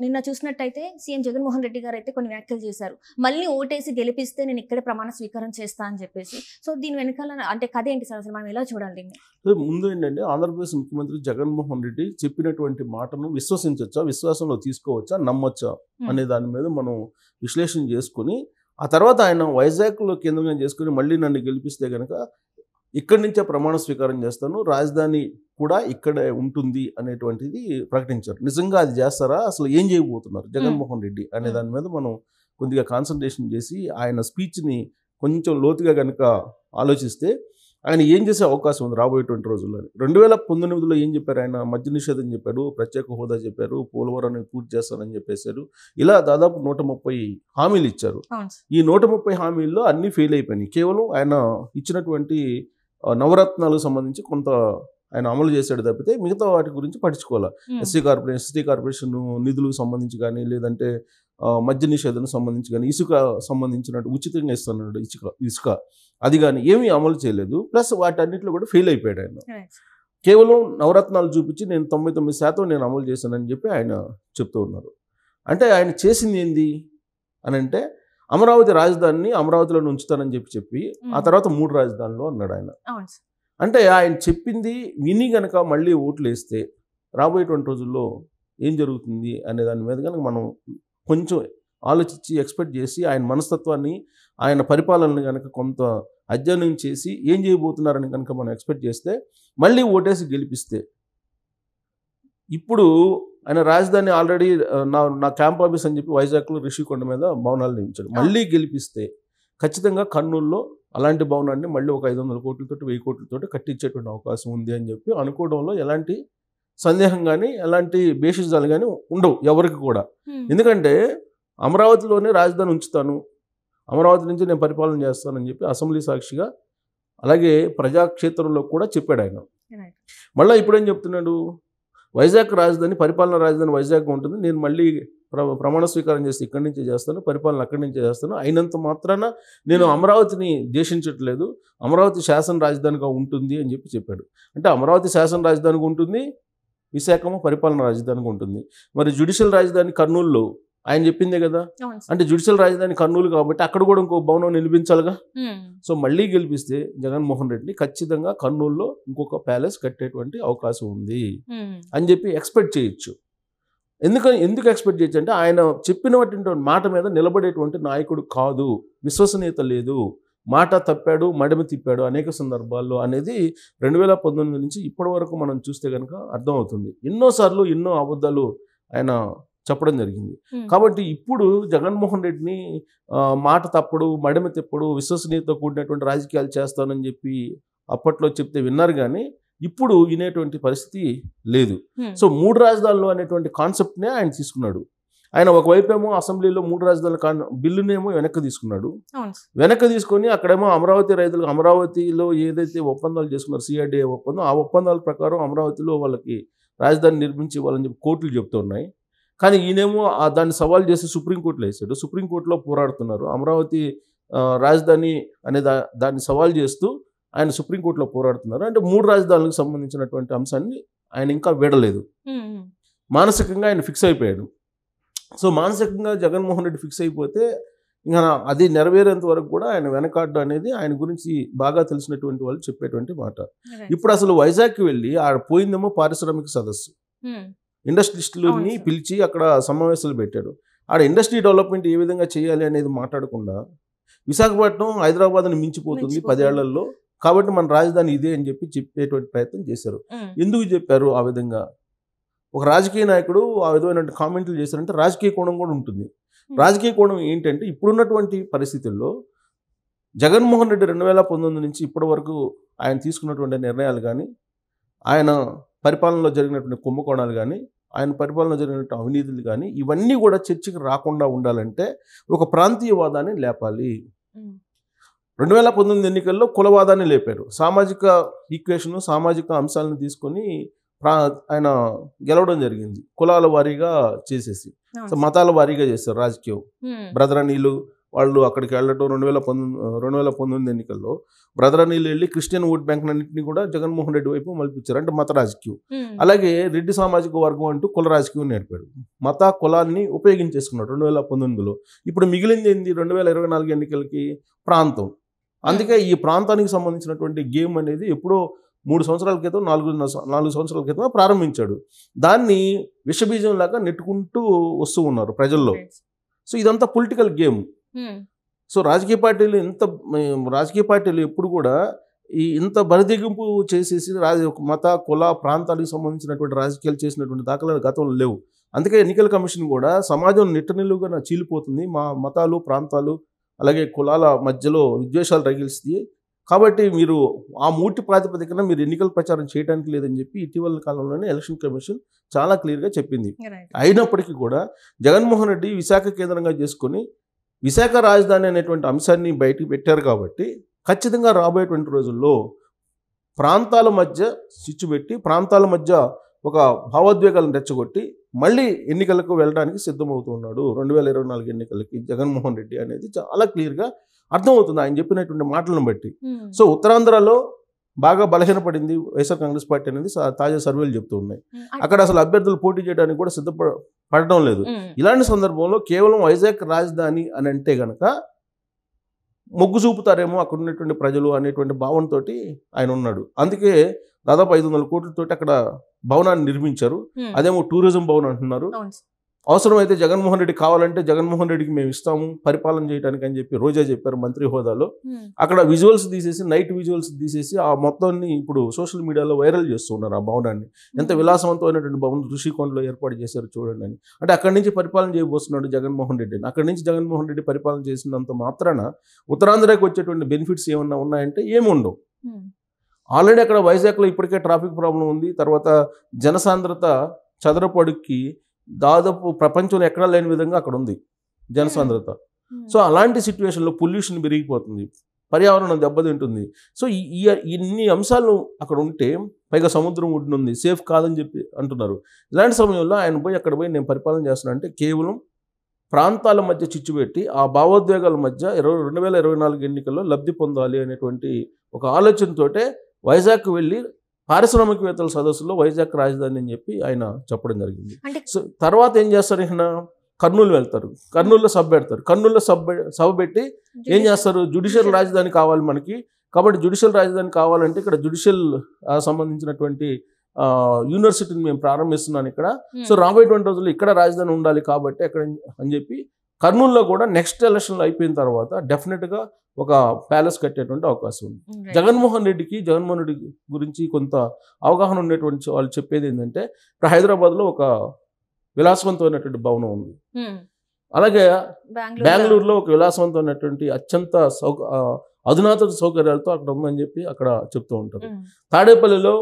నిన్న చూసినట్టయితే సీఎం జగన్మోహన్ రెడ్డి గారు అయితే కొన్ని వ్యాఖ్యలు చేశారు. మళ్ళీ ఓటేసి గెలిపిస్తే నేను ఇక్కడే ప్రమాణ స్వీకారం చేస్తా అని చెప్పేసి. సో దీని వెనకాల అంటే కథ ఏంటి సార్? అసలు మనం ఎలా చూడాలి దీన్ని? ముందు ఏంటంటే ఆంధ్రప్రదేశ్ ముఖ్యమంత్రి జగన్మోహన్ రెడ్డి చెప్పినటువంటి మాటను విశ్వసించవచ్చా, విశ్వాసంలో తీసుకోవచ్చా, నమ్మొచ్చా అనే దాని మీద మనం విశ్లేషణ చేసుకుని ఆ తర్వాత ఆయన వైజాగ్లో కేంద్రంగా చేసుకుని మళ్ళీ నన్ను గెలిపిస్తే కనుక ఇక్కడి నుంచే ప్రమాణ స్వీకారం చేస్తాను, రాజధాని కూడా ఇక్కడే ఉంటుంది అనేటువంటిది ప్రకటించారు. నిజంగా అది చేస్తారా, అసలు ఏం చేయబోతున్నారు జగన్మోహన్ రెడ్డి అనే దాని మీద మనం కొద్దిగా కాన్సన్ట్రేషన్ చేసి ఆయన స్పీచ్ని కొంచెం లోతుగా కనుక ఆలోచిస్తే ఆయన ఏం చేసే అవకాశం ఉంది రాబోయేటువంటి రోజుల్లో. 2019లో ఏం చెప్పారు? ఆయన మద్య నిషేధం చెప్పారు, ప్రత్యేక హోదా చెప్పారు, పోలవరాన్ని పూర్తి చేస్తానని చెప్పేశారు. ఇలా దాదాపు 130 హామీలు ఇచ్చారు. ఈ 130 హామీల్లో అన్నీ ఫెయిల్ అయిపోయినాయి. కేవలం ఆయన ఇచ్చినటువంటి నవరత్నాలకు సంబంధించి కొంత ఆయన అమలు చేశాడు తప్పితే మిగతా వాటి గురించి పట్టించుకోవాలి. ఎస్టీ కార్పొరేషన్ నిధులకు సంబంధించి కానీ, లేదంటే మద్య నిషేధం సంబంధించి కానీ, ఇసుక సంబంధించినట్టు ఉచితంగా ఇస్తున్నాడు ఇసుక అది కానీ ఏమీ అమలు చేయలేదు. ప్లస్ వాటన్నిటిలో కూడా ఫెయిల్ అయిపోయాడు ఆయన. కేవలం నవరత్నాలు చూపించి నేను 99% నేను అమలు చేశానని చెప్పి ఆయన చెప్తూ ఉన్నారు. అంటే ఆయన చేసింది ఏంది అని అంటే అమరావతి రాజధానిని అమరావతిలో ఉంచుతానని చెప్పి ఆ తర్వాత 3 రాజధానులు అన్నాడు ఆయన. అంటే ఆయన చెప్పింది విని గనక మళ్ళీ ఓట్లు వేస్తే రాబోయేటువంటి రోజుల్లో ఏం జరుగుతుంది అనే దాని మీద కనుక మనం కొంచెం ఆలోచించి ఎక్స్పెక్ట్ చేసి ఆయన మనస్తత్వాన్ని, ఆయన పరిపాలనని కనుక కొంత అధ్యయనం చేసి ఏం చేయబోతున్నారని కనుక మనం ఎక్స్పెక్ట్ చేస్తే మళ్ళీ ఓటేసి గెలిపిస్తే, ఇప్పుడు ఆయన రాజధాని ఆల్రెడీ నా క్యాంప్ ఆఫీస్ అని చెప్పి వైజాగ్లో రిషికొండ మీద భవనాలు నిర్మించాడు. మళ్ళీ గెలిపిస్తే ఖచ్చితంగా కర్నూలులో అలాంటి భవనాన్ని మళ్ళీ ఒక 500 కోట్లతో 1000 కోట్లతో కట్టించేటువంటి అవకాశం ఉంది అని చెప్పి అనుకోవడంలో ఎలాంటి సందేహం కానీ ఎలాంటి బేషిజాలు కానీ ఉండవు ఎవరికి కూడా. ఎందుకంటే అమరావతిలోనే రాజధాని ఉంచుతాను, అమరావతి నుంచి నేను పరిపాలన చేస్తానని చెప్పి అసెంబ్లీ సాక్షిగా అలాగే ప్రజాక్షేత్రంలో కూడా చెప్పాడు ఆయన. మళ్ళీ ఇప్పుడేం చెప్తున్నాడు? వైజాగ్ రాజధాని, పరిపాలన రాజధాని వైజాగ్ ఉంటుంది, నేను మళ్ళీ ప్రమాణ స్వీకారం చేసి ఇక్కడి నుంచే చేస్తాను, పరిపాలన అక్కడి నుంచే చేస్తాను, అయినంత మాత్రాన నేను అమరావతిని దేశించట్లేదు, అమరావతి శాసన రాజధానిగా ఉంటుంది అని చెప్పాడు. అంటే అమరావతి శాసన రాజధానిగా ఉంటుంది, విశాఖము పరిపాలన రాజధానిగా ఉంటుంది. మరి జ్యుడిషియల్ రాజధాని కర్నూలులో ఆయన చెప్పిందే కదా. అంటే జ్యుడిషియల్ రాజధాని కర్నూలు కాబట్టి అక్కడ కూడా ఇంకో భవనం నిర్మించాలిగా. సో మళ్ళీ గెలిపిస్తే జగన్మోహన్ రెడ్డిని ఖచ్చితంగా కర్నూలులో ఇంకొక ప్యాలెస్ కట్టేటువంటి అవకాశం ఉంది అని చెప్పి ఎక్స్పెక్ట్ చేయొచ్చు. ఎందుకు ఎక్స్పెక్ట్ చేయొచ్చు అంటే ఆయన చెప్పినటువంటి మాట మీద నిలబడేటువంటి నాయకుడు కాదు, విశ్వసనీయత లేదు, మాట తప్పాడు, మడమ తిప్పాడు అనేక సందర్భాల్లో అనేది 2019 నుంచి ఇప్పటి వరకు మనం చూస్తే కనుక అర్థమవుతుంది. ఎన్నోసార్లు ఎన్నో అబద్ధాలు ఆయన చెప్పడం జరిగింది. కాబట్టి ఇప్పుడు జగన్మోహన్ రెడ్డిని మాట తప్పడు, మడమ తిప్పడు, విశ్వసనీయత కూడినటువంటి రాజకీయాలు చేస్తానని చెప్పి అప్పట్లో చెప్తే విన్నారు కానీ ఇప్పుడు వినేటువంటి పరిస్థితి లేదు. సో 3 రాజధానులు అనేటువంటి కాన్సెప్ట్నే ఆయన తీసుకున్నాడు. ఆయన ఒకవైపేమో అసెంబ్లీలో 3 రాజధానుల బిల్లునేమో వెనక్కి తీసుకున్నాడు. వెనక్కి తీసుకొని అక్కడేమో అమరావతి రైతులకు అమరావతిలో ఏదైతే ఒప్పందాలు చేసుకున్నారు సిఆర్డీఏ ఒప్పందం, ఆ ఒప్పందాల ప్రకారం అమరావతిలో వాళ్ళకి రాజధాని నిర్మించి ఇవ్వాలని చెప్పి కోర్టులు చెప్తున్నాయి. కానీ ఈయనేమో దాన్ని సవాల్ చేసి సుప్రీంకోర్టులో వేసాడు. సుప్రీంకోర్టులో పోరాడుతున్నారు. అమరావతి రాజధాని అనే దాన్ని సవాల్ చేస్తూ ఆయన సుప్రీంకోర్టులో పోరాడుతున్నారు. అంటే 3 రాజధానులకు సంబంధించినటువంటి అంశాన్ని ఆయన ఇంకా వీడలేదు. మానసికంగా ఆయన ఫిక్స్ అయిపోయాడు. సో మానసికంగా జగన్మోహన్ రెడ్డి ఫిక్స్ అయిపోతే ఇంకా అది నెరవేరేంత వరకు కూడా ఆయన వెనకాడ్డు అనేది ఆయన గురించి బాగా తెలిసినటువంటి వాళ్ళు చెప్పేటువంటి మాట. ఇప్పుడు అసలు వైజాగ్కి వెళ్ళి ఆడ పోయిందేమో పారిశ్రామిక సదస్సు, ఇండస్ట్రియలిస్టులని పిలిచి అక్కడ సమావేశాలు పెట్టాడు. ఆడ ఇండస్ట్రీ డెవలప్మెంట్ ఏ విధంగా చేయాలి అనేది మాట్లాడకుండా విశాఖపట్నం హైదరాబాద్ని మించిపోతుంది 10 ఏళ్లలో, కాబట్టి మన రాజధాని ఇదే అని చెప్పి చెప్పేటువంటి ప్రయత్నం చేశారు. ఎందుకు చెప్పారు ఆ విధంగా? ఒక రాజకీయ నాయకుడు ఆ విధమైన కామెంట్లు చేశారంటే రాజకీయ కోణం కూడా ఉంటుంది. రాజకీయ కోణం ఏంటంటే ఇప్పుడున్నటువంటి పరిస్థితుల్లో జగన్మోహన్ రెడ్డి 2019 నుంచి ఇప్పటి వరకు ఆయన తీసుకున్నటువంటి నిర్ణయాలు కానీ, ఆయన పరిపాలనలో జరిగినటువంటి కుంభకోణాలు కానీ, ఆయన పరిపాలనలో జరిగినటువంటి అవినీతులు కానీ ఇవన్నీ కూడా చర్చకు రాకుండా ఉండాలంటే ఒక ప్రాంతీయవాదాన్ని లేపాలి. 2019 ఎన్నికల్లో కులవాదాన్ని లేపారు. సామాజిక ఈక్వేషన్, సామాజిక అంశాలను తీసుకొని ఆయన గెలవడం జరిగింది. కులాల వారీగా చేసేసి, మతాల వారీగా చేశారు రాజకీయం. బ్రదర్ అనిలు వాళ్ళు అక్కడికి వెళ్ళటం 2019 ఎన్నికల్లో బ్రదర్ అనిల్ వెళ్ళి క్రిస్టియన్ ఓట్ బ్యాంక్ అన్నింటినీ కూడా జగన్మోహన్ రెడ్డి వైపు మలిపించారు. అంటే మత రాజకీయం. అలాగే రెడ్డి సామాజిక వర్గం అంటూ కుల రాజకీయం నేర్పాడు. మత కులాన్ని ఉపయోగించేసుకున్నాడు 2019లో. ఇప్పుడు మిగిలింది ఏంది 2024 ఎన్నికలకి? ప్రాంతం. అందుకే ఈ ప్రాంతానికి సంబంధించినటువంటి గేమ్ అనేది ఎప్పుడో 3 సంవత్సరాల క్రితం 4 సంవత్సరాల క్రితం ప్రారంభించాడు. దాన్ని విషబీజం లాగా నెట్టుకుంటూ వస్తూ ఉన్నారు ప్రజల్లో. సో ఇదంతా పొలిటికల్ గేమ్. సో రాజకీయ పార్టీలు ఎప్పుడు కూడా ఇంత బరిదిగింపు చేసేసి మత కుల ప్రాంతాలకు సంబంధించినటువంటి రాజకీయాలు చేసినటువంటి దాఖలాలు గతంలో లేవు. అందుకే ఎన్నికల కమిషన్ కూడా సమాజం నిట్టనిలువుగా చీలిపోతుంది, మా మతాలు ప్రాంతాలు అలాగే కులాల మధ్యలో విద్వేషాలు రగిలిస్తాయి, కాబట్టి మీరు ఆ మూటి ప్రాతిపదికన మీరు ఎన్నికల ప్రచారం చేయడానికి లేదని చెప్పి ఇటీవల కాలంలోనే ఎలక్షన్ కమిషన్ చాలా క్లియర్గా చెప్పింది. అయినప్పటికీ కూడా జగన్మోహన్ రెడ్డి విశాఖ కేంద్రంగా చేసుకొని విశాఖ రాజధాని అనేటువంటి అంశాన్ని బయటికి పెట్టారు కాబట్టి ఖచ్చితంగా రాబోయేటువంటి రోజుల్లో ప్రాంతాల మధ్య చిచ్చు పెట్టి ప్రాంతాల మధ్య ఒక భావోద్వేగాలను రెచ్చగొట్టి మళ్ళీ ఎన్నికలకు వెళ్ళడానికి సిద్ధమవుతున్నాడు. 2024 ఎన్నికలకి జగన్మోహన్ రెడ్డి అనేది చాలా క్లియర్గా అర్థమవుతుంది ఆయన చెప్పినటువంటి మాటలను బట్టి. సో ఉత్తరాంధ్రలో బాగా బలహీనపడింది వైఎస్ఆర్ కాంగ్రెస్ పార్టీ అనేది తాజా సర్వేలు చెప్తూ ఉన్నాయి. అక్కడ అసలు అభ్యర్థులు పోటీ చేయడానికి కూడా సిద్ధపడటం లేదు. ఇలాంటి సందర్భంలో కేవలం వైజాగ్ రాజధాని అని అంటే గనక మొగ్గు చూపుతారేమో అక్కడ ఉన్నటువంటి ప్రజలు అనేటువంటి భావనతో ఆయన ఉన్నాడు. అందుకే దాదాపు 500 కోట్లతోటి అక్కడ భవనాన్ని నిర్మించారు. అదేమో టూరిజం భవన్ అంటున్నారు. అవసరమైతే జగన్మోహన్ రెడ్డి కావాలంటే జగన్మోహన్ రెడ్డికి మేము ఇస్తాము పరిపాలన చేయడానికి అని చెప్పి రోజా చెప్పారు మంత్రి హోదాలో. అక్కడ విజువల్స్ తీసేసి నైట్ విజువల్స్ తీసేసి ఆ మొత్తాన్ని ఇప్పుడు సోషల్ మీడియాలో వైరల్ చేస్తున్నారు. ఆ భవనాన్ని ఎంత విలాసవంతమైనటువంటి భవనం ఋషికొండలో ఏర్పాటు చేశారు చూడండి అని. అంటే అక్కడి నుంచి పరిపాలన చేయబోతున్నాడు జగన్మోహన్ రెడ్డి. అక్కడి నుంచి జగన్మోహన్ రెడ్డి పరిపాలన చేసినంత మాత్రాన ఉత్తరాంధ్రకి వచ్చేటువంటి బెనిఫిట్స్ ఏమన్నా ఉన్నాయంటే ఏమి ఉండవు. ఆల్రెడీ అక్కడ వైజాగ్లో ఇప్పటికే ట్రాఫిక్ ప్రాబ్లం ఉంది. తర్వాత జనసాంద్రత చదరపు అడుగుకి దాదాపు ప్రపంచంలో ఎక్కడా లేని విధంగా అక్కడ ఉంది జనసాంద్రత. సో అలాంటి సిచ్యువేషన్లో పొల్యూషన్ పెరిగిపోతుంది, పర్యావరణం దెబ్బతింటుంది. సో ఇన్ని అంశాలు అక్కడ ఉంటే పైగా సముద్రం ఒడ్డున ఉంది, సేఫ్ కాదని చెప్పి అంటున్నారు. ఇలాంటి సమయంలో ఆయన పోయి అక్కడ పోయి నేను పరిపాలన చేస్తున్నా అంటే కేవలం ప్రాంతాల మధ్య చిచ్చుపెట్టి ఆ భావోద్వేగాల మధ్య 2024 ఎన్నికల్లో లబ్ధి పొందాలి అనేటువంటి ఒక ఆలోచనతోటే వైజాగ్కి వెళ్ళి పారిశ్రామికవేత్తల సదస్సులో వైజాగ్ రాజధాని అని చెప్పి ఆయన చెప్పడం జరిగింది. సో తర్వాత ఏం చేస్తారు, ఈయన కర్నూలు వెళ్తారు, కర్నూలులో సభ పెడతారు. కర్నూలులో సభ పెట్టి ఏం చేస్తారు, జ్యుడిషియల్ రాజధాని కావాలి మనకి, కాబట్టి జ్యుడిషియల్ రాజధాని కావాలంటే ఇక్కడ జ్యుడిషియల్ సంబంధించినటువంటి యూనివర్సిటీని మేము ప్రారంభిస్తున్నాను ఇక్కడ. సో రాబోయేటువంటి రోజుల్లో ఇక్కడ రాజధాని ఉండాలి కాబట్టి అక్కడ అని చెప్పి కర్నూలులో కూడా నెక్స్ట్ ఎలక్షన్లు అయిపోయిన తర్వాత డెఫినెట్గా ఒక ప్యాలెస్ కట్టేటువంటి అవకాశం ఉంది. జగన్మోహన్ రెడ్డి గురించి కొంత అవగాహన ఉన్నటువంటి వాళ్ళు చెప్పేది ఏంటంటే ఇప్పుడు హైదరాబాద్లో ఒక విలాసవంతమైనటువంటి భవనం ఉంది, అలాగే బెంగళూరులో ఒక విలాసవంతమైనటువంటి అత్యంత అధునాతన సౌకర్యాలతో అక్కడ ఉందని చెప్పి అక్కడ చెప్తూ ఉంటారు. తాడేపల్లిలో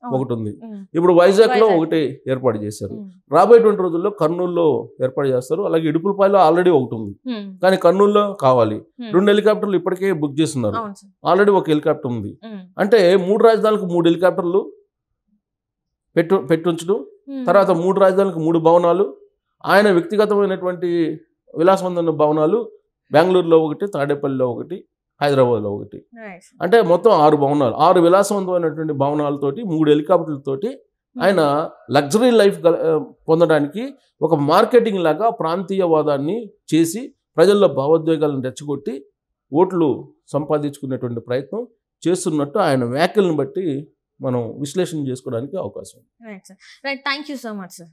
ఒకటి ఉంది, ఇప్పుడు వైజాగ్లో ఒకటి ఏర్పాటు చేశారు. రాబోయేటువంటి రోజుల్లో కర్నూలులో ఏర్పాటు చేస్తారు. అలాగే ఇడుపులపాయలో ఆల్రెడీ ఒకటి ఉంది, కానీ కర్నూలులో కావాలి. 2 హెలికాప్టర్లు ఇప్పటికే బుక్ చేస్తున్నారు, ఆల్రెడీ ఒక హెలికాప్టర్ ఉంది. అంటే 3 రాజధానులకు 3 హెలికాప్టర్లు పెట్టుంచడం, తర్వాత 3 రాజధానులకు 3 భవనాలు, ఆయన వ్యక్తిగతమైనటువంటి విలాసవంతమైన భవనాలు బెంగళూరులో ఒకటి, తాడేపల్లిలో ఒకటి, హైదరాబాద్లో ఒకటి. అంటే మొత్తం 6 భవనాలు, 6 విలాసవంతమైనటువంటి భవనాలతోటి 3 హెలికాప్టర్లతోటి ఆయన లగ్జరీ లైఫ్ పొందడానికి ఒక మార్కెటింగ్ లాగా ప్రాంతీయవాదాన్ని చేసి ప్రజల్లో భావోద్వేగాలను రెచ్చగొట్టి ఓట్లు సంపాదించుకునేటువంటి ప్రయత్నం చేస్తున్నట్టు ఆయన వ్యాఖ్యలను బట్టి మనం విశ్లేషణ చేసుకోవడానికి అవకాశం ఉంది. Right sir, right, thank you so much sir.